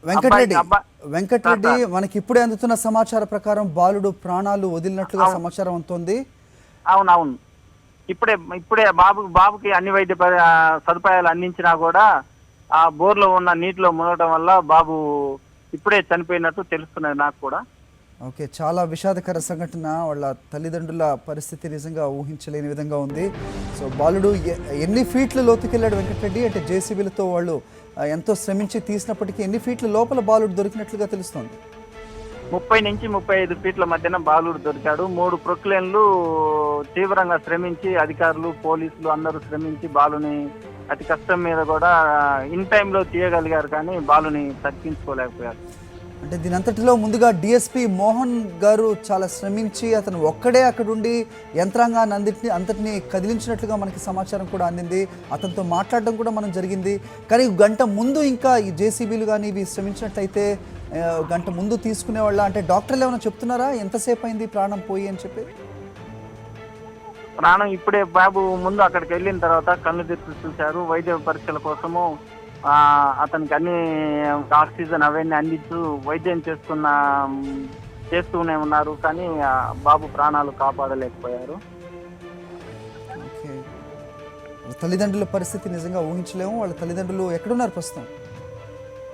వెంకటరెడ్డి అబ్బాయి వెంకటరెడ్డి మనకి ఇప్పుడే అందుతున్న సమాచార ప్రకారం బాలుడు ప్రాణాలు వదిలినట్లుగా సమాచారం అందుతోంది. అవునవును. ఇప్పుడే ఇప్పుడే బాబుకి అన్ని సదుపాయాలు అందించినా కూడా ఆ బోర్లో ఉన్న నీటిలో మునగడం వల్ల బాబు ఇప్పుడే చనిపోయినట్టు తెలుస్తున్నది నాకు కూడా. ఓకే, చాలా విషాదకర సంఘటన. వాళ్ళ తల్లిదండ్రుల పరిస్థితి నిజంగా ఊహించలేని విధంగా ఉంది. సో బాలుడు ఎన్ని ఫీట్ల లోతుకెళ్ళాడు వెంకటరెడ్డి? అంటే జేసీబీలతో వాళ్ళు ఎంతో శ్రమించి తీసినప్పటికీ ఎన్ని ఫీట్ల లోపల బాలుడు దొరికినట్లుగా తెలుస్తోంది? 30 నుంచి 35 ఫీట్ల మధ్యన బాలుడు దొరికాడు. 3 ప్రొక్లేన్లు తీవ్రంగా శ్రమించి అధికారులు, పోలీసులు అందరూ శ్రమించి బాలుని అతి కష్టం మీద కూడా ఇన్ టైంలో తీయగలిగారు, కానీ బాలుని తప్పించుకోలేకపోయారు. అంటే దీనంతటిలో ముందుగా డిఎస్పి మోహన్ గారు చాలా శ్రమించి అతను ఒక్కడే అక్కడుండి యంత్రాంగాన్ని అంతటినీ కదిలించినట్లుగా మనకి సమాచారం కూడా అందింది. అతనితో మాట్లాడడం కూడా మనం జరిగింది. కానీ గంట ముందు ఇంకా ఈ జేసీబీలు కానీ ఇవి శ్రమించినట్లయితే గంట ముందు తీసుకునే వాళ్ళ, అంటే డాక్టర్లు ఏమైనా చెప్తున్నారా ఎంతసేపు అయింది ప్రాణం పోయి అని చెప్పి? ప్రాణం ఇప్పుడే బాబు ముందు అక్కడికి వెళ్ళిన తర్వాత కళ్ళు తెరిచి చూశారు. వైద్య పరీక్షల కోసము అతనికి అన్ని ఆక్సిజన్ అవన్నీ అందించు వైద్యం చేస్తూనే ఉన్నారు, కానీ బాబు ప్రాణాలు కాపాడలేకపోయారు. ఓకే, తల్లిదండ్రుల పరిస్థితి నిజంగా ఊహించలేము. వాళ్ళ తల్లిదండ్రులు ఎక్కడున్నారు ప్రస్తుతం?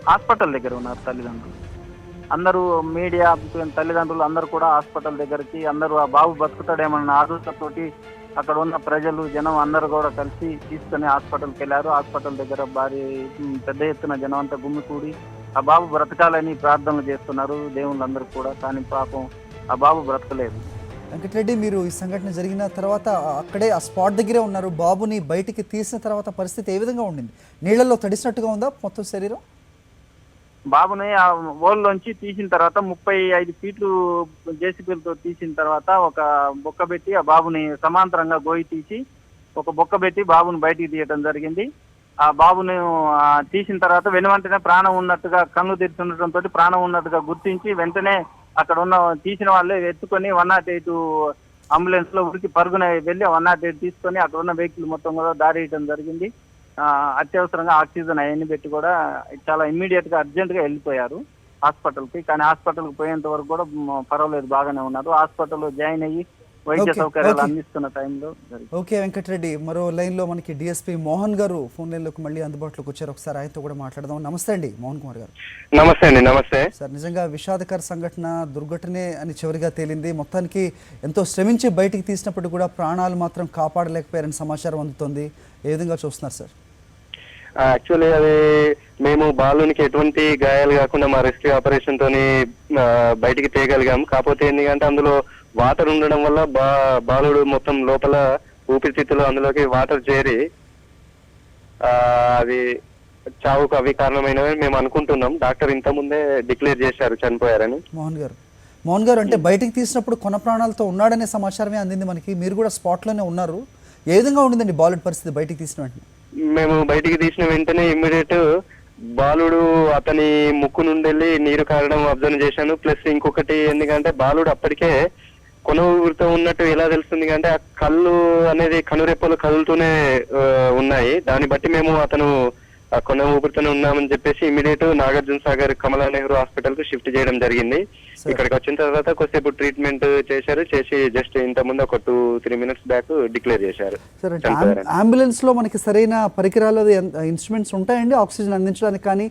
హాస్పిటల్ దగ్గర ఉన్నారు తల్లిదండ్రులు. అందరూ మీడియా తల్లిదండ్రులు అందరూ కూడా హాస్పిటల్ దగ్గరికి, అందరూ ఆ బాబు బతుకుతాడేమన్న ఆదుర్తతోటి అక్కడ ఉన్న ప్రజలు జనం అందరూ కూడా కలిసి తీసుకుని హాస్పిటల్కి వెళ్ళారు. హాస్పిటల్ దగ్గర పెద్ద ఎత్తున జనం అంతా గుమ్మికూడి ఆ బాబు బ్రతకాలని ప్రార్థనలు చేస్తున్నారు దేవుళ్ళందరూ కూడా, కానీ పాపం ఆ బాబు బ్రతకలేదు. వెంకటరెడ్డి, మీరు ఈ సంఘటన జరిగిన తర్వాత అక్కడే ఆ స్పాట్ దగ్గరే ఉన్నారు. బాబుని బయటికి తీసిన తర్వాత పరిస్థితి ఏ విధంగా ఉండింది? నీళ్లలో తడిసినట్టుగా ఉందా మొత్తం శరీరం? బాబుని ఆ ఓల్లోంచి తీసిన తర్వాత 35 ఫీట్లు జేసీబీలతో తీసిన తర్వాత ఒక బొక్క పెట్టి ఆ బాబుని సమాంతరంగా గోయి తీసి ఒక బొక్క పెట్టి బాబుని బయటికి తీయడం జరిగింది. ఆ బాబుని తీసిన తర్వాత వెంటనే ప్రాణం ఉన్నట్టుగా కన్ను తెరిచుండటంతో ప్రాణం ఉన్నట్టుగా గుర్తించి వెంటనే అక్కడ ఉన్న తీసిన వాళ్ళే ఎత్తుకొని 108 అంబులెన్స్ లో ఉరికి పరుగున వెళ్ళి 108 తీసుకొని అక్కడ ఉన్న వెహికల్ మొత్తం కూడా దారేయడం జరిగింది. అత్యవసరంగా ఆక్సిజన్ అవన్నీ పెట్టి కూడా చాలా ఇమ్మీడియట్ గా అర్జెంట్ గా వెళ్ళిపోయారు హాస్పిటల్కి. కానీ హాస్పిటల్కి పోయేంత వరకు కూడా పర్వాలేదు, బాగానే ఉన్నారు. హాస్పిటల్లో జాయిన్ అయ్యి వైద్య సౌకర్యాలు అందిస్తున్న టైంలో. ఓకే వెంకటరెడ్డి, మరో లైన్ లో మనకి డిఎస్పీ మోహన్ గారు ఫోన్ లైన్ లోకి మళ్ళీ అందుబాటులోకి వచ్చారు. ఒకసారి ఆయనతో కూడా మాట్లాడదాం. నమస్తే అండి మోహన్ కుమార్ గారు. నమస్తే అండి. నమస్తే సార్, నిజంగా విషాదకర సంఘటన, దుర్ఘటనే అని చివరిగా తేలింది. మొత్తానికి ఎంతో శ్రమించి బయటికి తీసినప్పుడు కూడా ప్రాణాలు మాత్రం కాపాడలేకపోయారని సమాచారం అందుతోంది. ఏ విధంగా చూస్తున్నారు సార్? యాక్చువల్లీ అది మేము బాలునికి ఎటువంటి గాయాలు కాకుండా మా రెస్క్యూ ఆపరేషన్ తోని బయటికి తీయగలిగాం. కాకపోతే ఎందుకంటే అందులో వాటర్ ఉండడం వల్ల బాలుడు మొత్తం లోపల ఊపిరితిత్తులు అందులోకి వాటర్ చేరి అది చావుకు అవి కారణమైనవి మేము అనుకుంటున్నాం. డాక్టర్ ఇంత ముందే డిక్లేర్ చేశారు చనిపోయారని. మోహన్ గారు, అంటే బయటికి తీసినప్పుడు కొన ప్రాణాలతో ఉన్నాడనే సమాచారమే అందింది మనకి. మీరు కూడా స్పాట్ లోనే ఉన్నారు. ఏ విధంగా ఉండిందండి బాలుడి పరిస్థితి బయటికి తీసిన వెంటనే? మేము బయటికి తీసిన వెంటనే ఇమ్మీడియట్ బాలుడు అతని ముక్కు నుండి వెళ్ళి నీరు కారడం అబ్జర్వ్ చేశాను. ప్లస్ ఇంకొకటి ఎందుకంటే బాలుడు అప్పటికే కొన ఊరితో ఉన్నట్టు ఎలా తెలుస్తుంది అంటే ఆ కళ్ళు అనేది కనురెప్పలు కదులుతూనే ఉన్నాయి. దాన్ని బట్టి మేము అతను కొన ఊపిరితోనే ఉన్నామని చెప్పేసి ఇమీడియట్ నాగార్జున సాగర్ కమలా నెహ్రూ హాస్పిటల్ కు షిఫ్ట్ చేయడం జరిగింది. ఇక్కడికి వచ్చిన తర్వాత కొద్దిసేపు ట్రీట్మెంట్ చేసి జస్ట్ ఇంత ముందు ఒక 2-3 minutes బ్యాక్ డిక్లేర్ చేశారు. అంబులెన్స్ లో మనకి సరైన పరికరాలు ఇన్స్ట్రుమెంట్స్ ఉంటాయండి ఆక్సిజన్ అందించడానికి? కానీ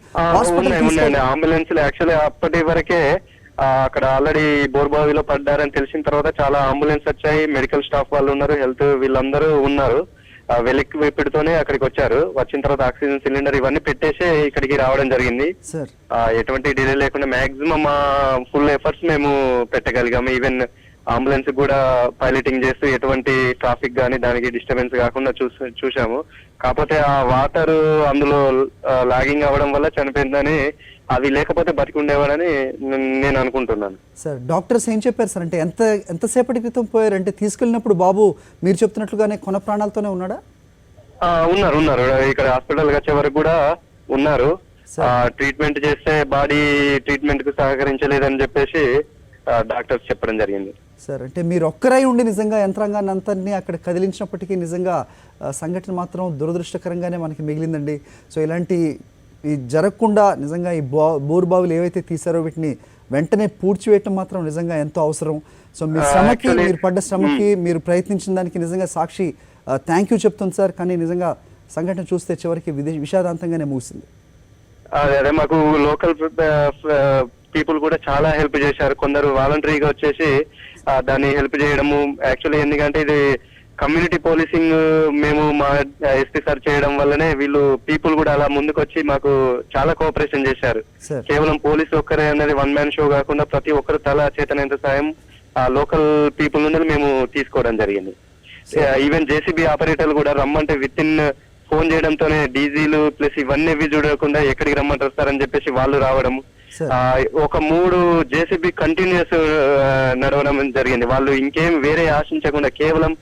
ఉన్నాయండి అంబులెన్స్ లో. యాక్చువల్లీ అప్పటి వరకే అక్కడ ఆల్రెడీ బోర్బావిలో పడ్డారని తెలిసిన తర్వాత చాలా అంబులెన్స్ వచ్చాయి. మెడికల్ స్టాఫ్ వాళ్ళు ఉన్నారు, హెల్త్ వీళ్ళందరూ ఉన్నారు. వెలికితోనే అక్కడికి వచ్చారు. వచ్చిన తర్వాత ఆక్సిజన్ సిలిండర్ ఇవన్నీ పెట్టేసి ఇక్కడికి రావడం జరిగింది. ఎటువంటి డిలే లేకుండా మాక్సిమం ఫుల్ ఎఫర్ట్స్ మేము పెట్టగలిగాము. ఈవెన్ అంబులెన్స్ కూడా పైలటింగ్ చేస్తూ ఎటువంటి ట్రాఫిక్ గానీ దానికి డిస్టర్బెన్స్ కాకుండా చూసాము. కాకపోతే ఆ వాటర్ అందులో లాగింగ్ అవ్వడం వల్ల చనిపోయిందని, అవి లేకపోతే బతికి ఉండేవాడని నేను అనుకుంటున్నాను. సార్, డాక్టర్స్ ఏం చెప్పారు సార్? అంటే ఎంతసేపటి క్రితం పోయారు? అంటే తీసుకెళ్ళినప్పుడు బాబు మీరు చెప్తున్నట్లుగానే కొన ప్రాణాలతోనే ఉన్నాడా? ఉన్నారు. ఇక్కడ హాస్పిటల్ వచ్చే వరకు కూడా ఉన్నారు. ట్రీట్మెంట్ చేస్తే బాడీ ట్రీట్మెంట్ కు సహకరించలేదని చెప్పేసి డాక్టర్స్ చెప్పడం జరిగింది. సార్, అంటే మీరు ఒక్కరై ఉండి నిజంగా యంత్రాంగాన్ని అంతని అక్కడ కదిలించినప్పటికీ నిజంగా సంఘటన మాత్రం దురదృష్టకరంగానే మనకి మిగిలిందండి. సో ఇలాంటి ఈ జరగకుండా నిజంగా ఈ బోరుబావులు ఏవైతే తీసారో వీటిని వెంటనే పూడ్చివేయటం మాత్రం నిజంగా ఎంతో అవసరం. సో మీ శ్రమకి, మీరు పడ్డ శ్రమకి, మీరు ప్రయత్నించిన దానికి నిజంగా సాక్షి థ్యాంక్ యూ చెప్తుంది సార్. కానీ నిజంగా సంఘటన చూస్తే చివరికి విషాదాంతంగానే ముగిసింది. అదే మాకు లోకల్ పీపుల్ కూడా చాలా హెల్ప్ చేశారు. కొందరు వాలంటరీగా వచ్చేసి దాన్ని హెల్ప్ చేయడము. యాక్చువల్లీ ఎందుకంటే ఇది కమ్యూనిటీ పోలీసింగ్ మేము మా ఎస్పీ సార్ చేయడం వల్లనే వీళ్ళు పీపుల్ కూడా అలా ముందుకు వచ్చి మాకు చాలా కోఆపరేషన్ చేశారు. కేవలం పోలీసు ఒక్కరే అనేది వన్ మ్యాన్ షో కాకుండా ప్రతి ఒక్కరు తల చేతనంత సాయం ఆ లోకల్ పీపుల్ నుండి మేము తీసుకోవడం జరిగింది. ఈవెన్ జేసీబీ ఆపరేటర్లు కూడా రమ్మంటే విత్ ఇన్ ఫోన్ చేయడంతోనే డీజీలు ప్లస్ ఇవన్నీ చూడకుండా ఎక్కడికి రమ్మంటారు సార్ అని చెప్పేసి వాళ్ళు రావడం. ఒక 3 జేసీబీ కంటిన్యూస్ నడవడం జరిగింది. వాళ్ళు ఇంకేం వేరే ఆశించకుండా కేవలం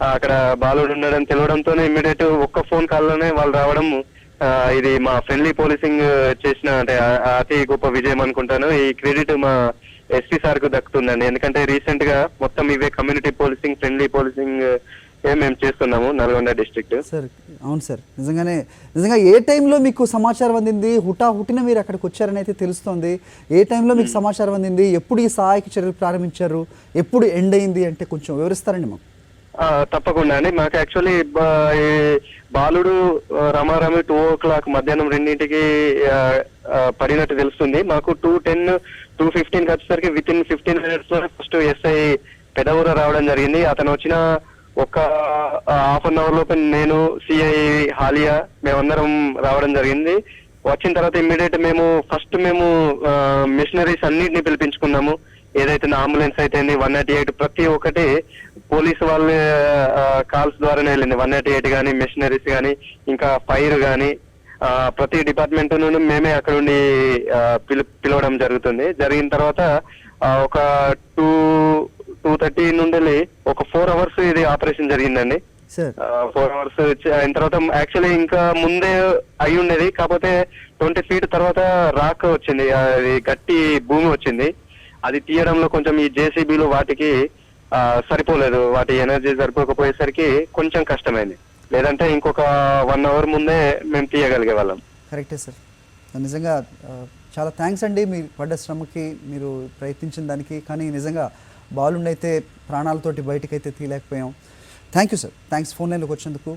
అక్కడ బాలుడు ఉండడం తెలియడంతోనే ఇమ్మీడియట్ ఒక్క ఫోన్ కాల్ లోనే వాళ్ళు రావడం. ఇది మా ఫ్రెండ్లీ పోలీసింగ్ చేసిన అంటే అతి గొప్ప విజయం అనుకుంటాను. ఈ క్రెడిట్ మా ఎస్పీ సార్ కు దక్కుతుందండి. ఎందుకంటే రీసెంట్ గా మొత్తం ఇవే కమ్యూనిటీ పోలీసింగ్, ఫ్రెండ్లీ పోలీసింగ్ మేము చేస్తున్నాము నల్గొండ డిస్ట్రిక్ట్. సార్ అవును సార్, నిజంగా ఏ టైంలో మీకు సమాచారం అందింది? హుటాహుటిన మీరు అక్కడికి వచ్చారని అయితే తెలుస్తోంది. ఏ టైంలో మీకు సమాచారం అందింది? ఎప్పుడు ఈ సహాయక చర్యలు ప్రారంభించారు? ఎప్పుడు ఎండ్ అయింది అంటే కొంచెం వివరిస్తారండి మాకు. తప్పకుండా అండి. మాకు యాక్చువల్లీ బాలుడు రమారమి 2 o'clock మధ్యాహ్నం 2ంటికి పడినట్టు తెలుస్తుంది. మాకు 2:10, 2:15 వచ్చేసరికి విత్ ఇన్ 15 minutes లో ఫస్ట్ ఎస్ఐ పెదవూర రావడం జరిగింది. అతను వచ్చిన ఒక హాఫ్ అన్ అవర్ లోపు నేను, సిఐ హాలియా మేమందరం రావడం జరిగింది. వచ్చిన తర్వాత ఇమ్మీడియట్ మేము మిషనరీస్ అన్నిటిని పిలిపించుకున్నాము. ఏదైతే అంబులెన్స్ అయితే 188 ప్రతి ఒక్కటి పోలీసు వాళ్ళ కాల్స్ ద్వారానే వెళ్ళింది. 188 కానీ, మిషనరీస్ కానీ, ఇంకా ఫైర్ కానీ ప్రతి డిపార్ట్మెంట్ నుండి మేమే అక్కడ ఉండి పిలవడం జరిగిన తర్వాత ఒక 2:30 నుండి ఒక 4 hours ఇది ఆపరేషన్ జరిగిందండి. 4 hours అయిన తర్వాత యాక్చువల్లీ ఇంకా ముందే అయి ఉండేది. కాకపోతే 20 feet తర్వాత రాక్ వచ్చింది, అది గట్టి భూమి వచ్చింది. అది తీయడంలో కొంచెం ఈ జేసీబీలు వాటికి సరిపోలేదు, వాటి ఎనర్జీ సరిపోకపోయేసరికి కొంచెం కష్టమైంది. లేదంటే ఇంకొక 1 hour ముందే మేము తీయగలిగే వాళ్ళం. కరెక్టే సార్. నిజంగా చాలా థ్యాంక్స్ అండి మీరు పడ్డ శ్రమకి, మీరు ప్రయత్నించిన దానికి. కానీ నిజంగా బాలుండి అయితే ప్రాణాలతోటి బయటకైతే తీయలేకపోయాం. Thank you sir. Thanks phone లైన్లోకి వచ్చినందుకు.